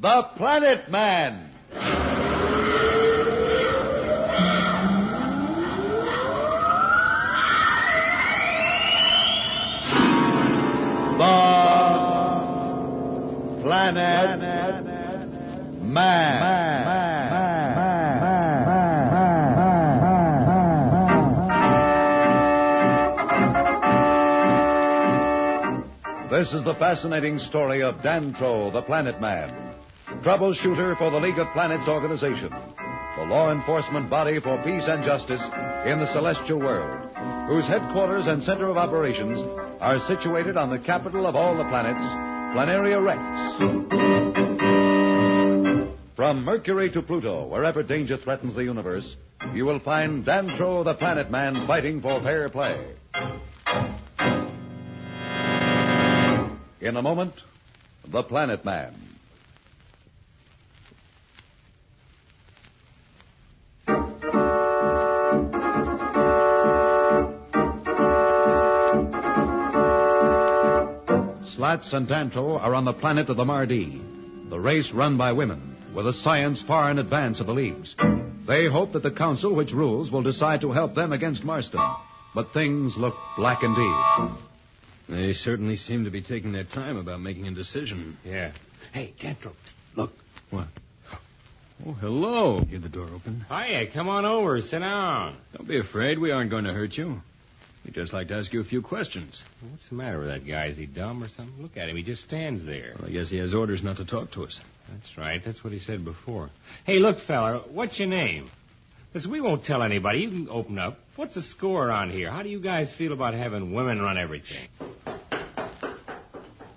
the Planet Man. The Planet Man. This is the fascinating story of Dantro, the Planet Man, troubleshooter for the League of Planets organization, the law enforcement body for peace and justice in the celestial world, whose headquarters and center of operations are situated on the capital of all the planets, Planeria Rex. From Mercury to Pluto, wherever danger threatens the universe, you will find Dantro, the Planet Man, fighting for fair play. In a moment, the Planet Man. Slats and Dantro are on the planet of the Mardi, the race run by women, with a science far in advance of the League's. They hope that the council which rules will decide to help them against Marston. But things look black indeed. They certainly seem to be taking their time about making a decision. Yeah. Hey, Dantro, look. What? Oh, hello. Hear the door open? Hiya, come on over. Sit down. Don't be afraid. We aren't going to hurt you. We'd just like to ask you a few questions. What's the matter with that guy? Is he dumb or something? Look at him. He just stands there. Well, I guess he has orders not to talk to us. That's right. That's what he said before. Hey, look, fella, what's your name? Listen, we won't tell anybody. You can open up. What's the score around here? How do you guys feel about having women run everything?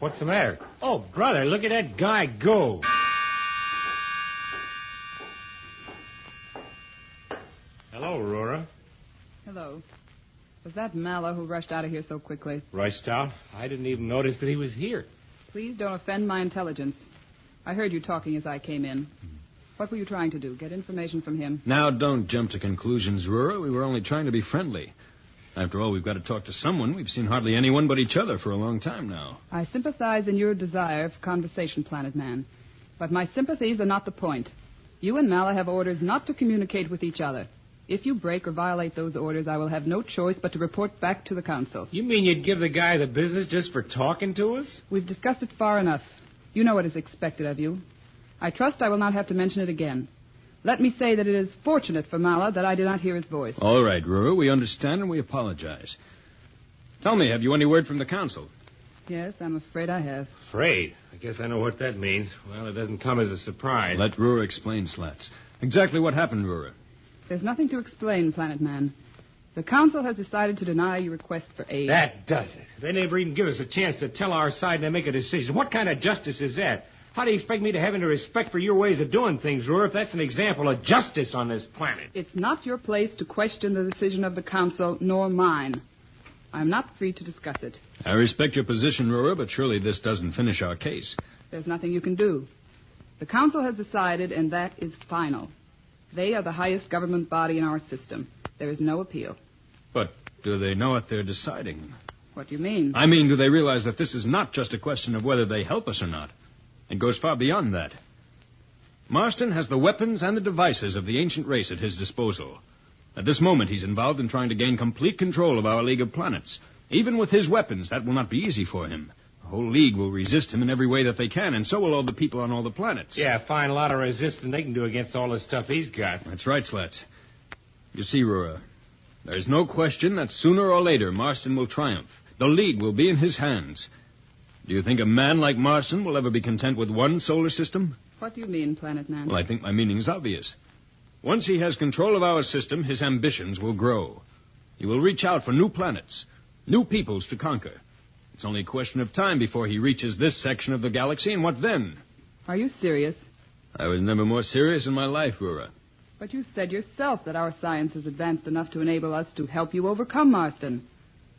What's the matter? Oh, brother, look at that guy go. Hello, Aurora. Hello. Was that Mallow who rushed out of here so quickly? Rushed out? I didn't even notice that he was here. Please don't offend my intelligence. I heard you talking as I came in. What were you trying to do? Get information from him? Now, don't jump to conclusions, Rura. We were only trying to be friendly. After all, we've got to talk to someone. We've seen hardly anyone but each other for a long time now. I sympathize in your desire for conversation, Planet Man. But my sympathies are not the point. You and Mallow have orders not to communicate with each other. If you break or violate those orders, I will have no choice but to report back to the council. You mean you'd give the guy the business just for talking to us? We've discussed it far enough. You know what is expected of you. I trust I will not have to mention it again. Let me say that it is fortunate for Mallow that I did not hear his voice. All right, Rura, we understand and we apologize. Tell me, have you any word from the council? Yes, I'm afraid I have. Afraid? I guess I know what that means. Well, it doesn't come as a surprise. Let Rura explain, Slats. Exactly what happened, Rura? There's nothing to explain, Planet Man. The council has decided to deny your request for aid. That does it. They never even give us a chance to tell our side and make a decision. What kind of justice is that? How do you expect me to have any respect for your ways of doing things, Roar, if that's an example of justice on this planet? It's not your place to question the decision of the council, nor mine. I'm not free to discuss it. I respect your position, Roar, but surely this doesn't finish our case. There's nothing you can do. The council has decided, and that is final. They are the highest government body in our system. There is no appeal. But do they know what they're deciding? What do you mean? I mean, do they realize that this is not just a question of whether they help us or not? It goes far beyond that. Marston has the weapons and the devices of the ancient race at his disposal. At this moment, he's involved in trying to gain complete control of our League of Planets. Even with his weapons, that will not be easy for him. The whole League will resist him in every way that they can, and so will all the people on all the planets. Yeah, find a lot of resistance they can do against all the stuff he's got. That's right, Slats. You see, Rura, there's no question that sooner or later Marston will triumph. The League will be in his hands. Do you think a man like Marston will ever be content with one solar system? What do you mean, Planet Man? Well, I think my meaning is obvious. Once he has control of our system, his ambitions will grow. He will reach out for new planets, new peoples to conquer. It's only a question of time before he reaches this section of the galaxy, and what then? Are you serious? I was never more serious in my life, Rura. But you said yourself that our science is advanced enough to enable us to help you overcome Marston.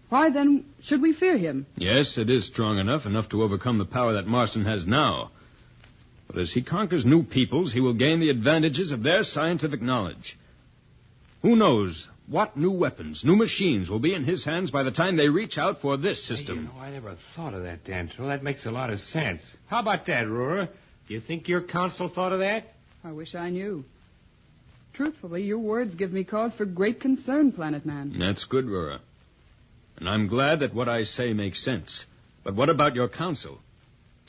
Why, then, should we fear him? Yes, it is strong enough to overcome the power that Marston has now. But as he conquers new peoples, he will gain the advantages of their scientific knowledge. Who knows what new weapons, new machines will be in his hands by the time they reach out for this system. Hey, I never thought of that, Dantro. That makes a lot of sense. How about that, Roar? You think your council thought of that? I wish I knew. Truthfully, your words give me cause for great concern, Planet Man. That's good, Rora. And I'm glad that what I say makes sense. But what about your council?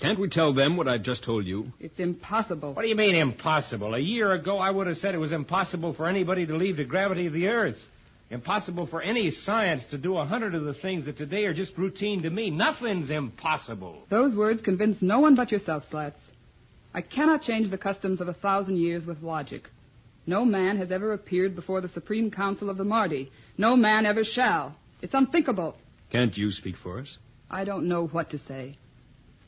Can't we tell them what I've just told you? It's impossible. What do you mean impossible? A year ago, I would have said it was impossible for anybody to leave the gravity of the Earth. Impossible for any science to do 100 of the things that today are just routine to me. Nothing's impossible. Those words convince no one but yourself, Slats. I cannot change the customs of 1,000 years with logic. No man has ever appeared before the Supreme Council of the Mardi. No man ever shall. It's unthinkable. Can't you speak for us? I don't know what to say.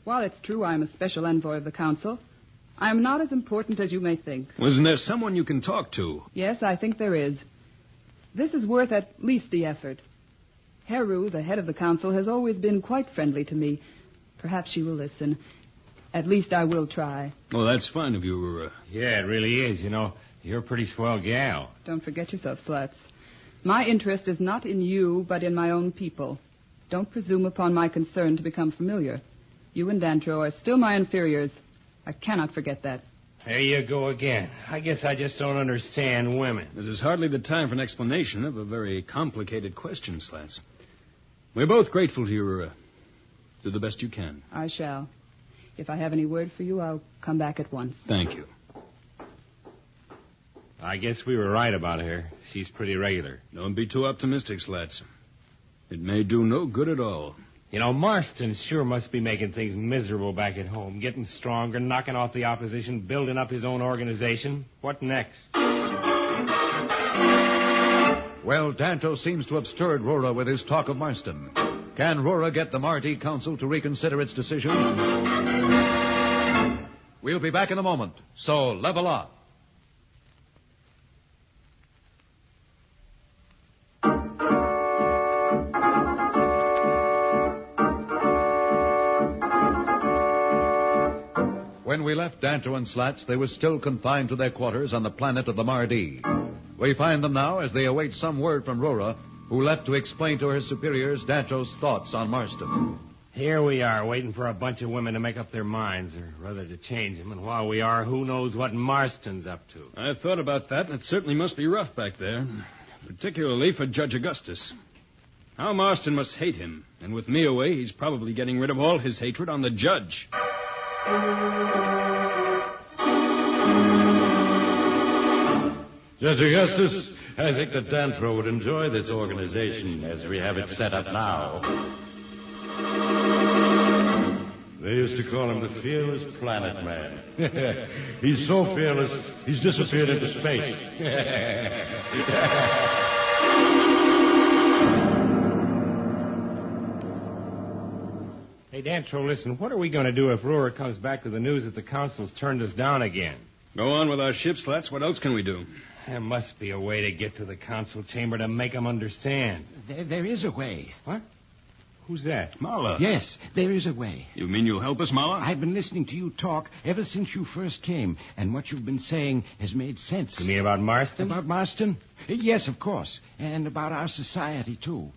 While it's true I am a special envoy of the Council, I am not as important as you may think. Wasn't there someone you can talk to? Yes, I think there is. This is worth at least the effort. Heru, the head of the Council, has always been quite friendly to me. Perhaps she will listen. At least I will try. Oh, that's fine of you, Rora. Yeah, it really is. You know, you're a pretty swell gal. Don't forget yourself, Slats. My interest is not in you, but in my own people. Don't presume upon my concern to become familiar. You and Dantro are still my inferiors. I cannot forget that. There you go again. I guess I just don't understand women. This is hardly the time for an explanation of a very complicated question, Slats. We're both grateful to you, Rora. Do the best you can. I shall. If I have any word for you, I'll come back at once. Thank you. I guess we were right about her. She's pretty regular. Don't be too optimistic, Slats. It may do no good at all. You know, Marston sure must be making things miserable back at home, getting stronger, knocking off the opposition, building up his own organization. What next? Well, Dantro seems to have stirred Rora with his talk of Marston. Can Rora get the Mardi Council to reconsider its decision? We'll be back in a moment, so level up. When we left Dantro and Slats, they were still confined to their quarters on the planet of the Mardi. We find them now as they await some word from Rora, who left to explain to her superiors Dantro's thoughts on Marston. Here we are, waiting for a bunch of women to make up their minds, or rather to change them. And while we are, who knows what Marston's up to? I've thought about that, and it certainly must be rough back there, particularly for Judge Augustus. How Marston must hate him, and with me away, he's probably getting rid of all his hatred on the judge. Judge Augustus, I think that Dantro would enjoy this organization as we have it set up now. They used to call him the Fearless Planet Man. He's so fearless, he's disappeared into space. Hey, Dantro, listen, what are we going to do if Rora comes back to the news that the Council's turned us down again? Go on with our ship, Slats. What else can we do? There must be a way to get to the Council chamber to make them understand. There is a way. What? Who's that? Mala. Yes, there is a way. You mean you'll help us, Mala? I've been listening to you talk ever since you first came, and what you've been saying has made sense. You mean about Marston? About Marston? Yes, of course. And about our society, too.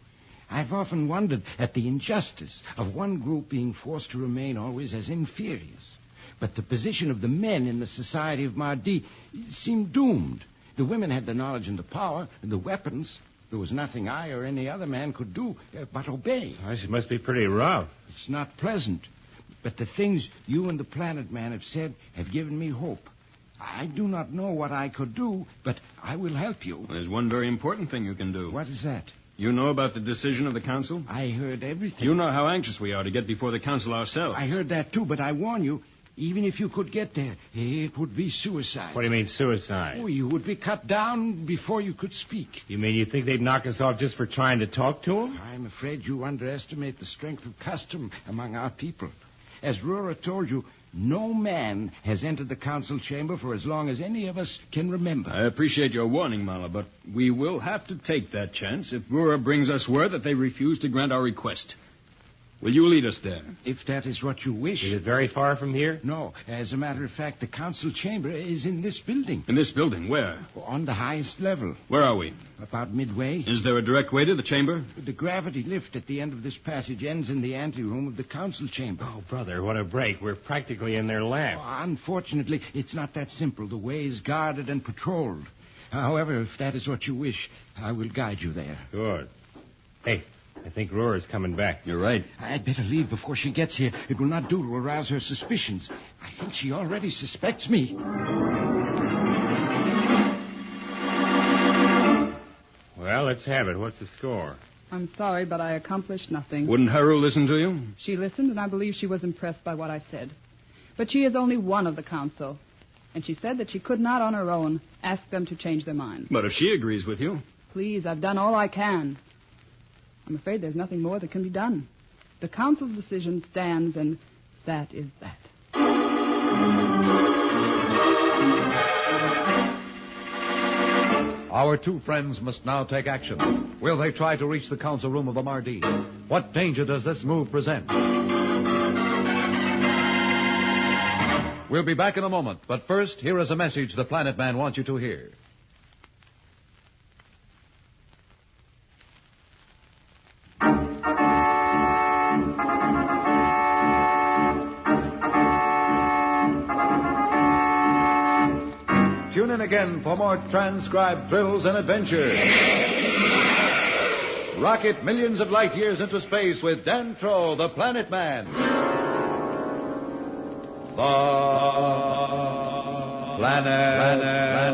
I've often wondered at the injustice of one group being forced to remain always as inferiors. But the position of the men in the society of Mardi seemed doomed. The women had the knowledge and the power and the weapons. There was nothing I or any other man could do but obey. Oh, this must be pretty rough. It's not pleasant. But the things you and the Planet Man have said have given me hope. I do not know what I could do, but I will help you. There's one very important thing you can do. What is that? You know about the decision of the Council? I heard everything. You know how anxious we are to get before the Council ourselves. I heard that, too, but I warn you, even if you could get there, it would be suicide. What do you mean, suicide? Oh, you would be cut down before you could speak. You mean you think they'd knock us off just for trying to talk to them? I'm afraid you underestimate the strength of custom among our people. As Rora told you, no man has entered the council chamber for as long as any of us can remember. I appreciate your warning, Mala, but we will have to take that chance if Rora brings us word that they refuse to grant our request. Will you lead us there? If that is what you wish. Is it very far from here? No. As a matter of fact, the council chamber is in this building. In this building? Where? On the highest level. Where are we? About midway. Is there a direct way to the chamber? The gravity lift at the end of this passage ends in the anteroom of the council chamber. Oh, brother, what a break. We're practically in their lab. Unfortunately, it's not that simple. The way is guarded and patrolled. However, if that is what you wish, I will guide you there. Good. Hey, I think Rora's coming back. You're right. I'd better leave before she gets here. It will not do to arouse her suspicions. I think she already suspects me. Well, let's have it. What's the score? I'm sorry, but I accomplished nothing. Wouldn't Haru listen to you? She listened, and I believe she was impressed by what I said. But she is only one of the council. And she said that she could not on her own ask them to change their minds. But if she agrees with you... Please, I've done all I can. I'm afraid there's nothing more that can be done. The council's decision stands, and that is that. Our two friends must now take action. Will they try to reach the council room of the Mardi? What danger does this move present? We'll be back in a moment, but first, here is a message the Planet Man wants you to hear. Tune in again for more transcribed thrills and adventures. Rocket millions of light years into space with Dantro, the Planet Man. The Planet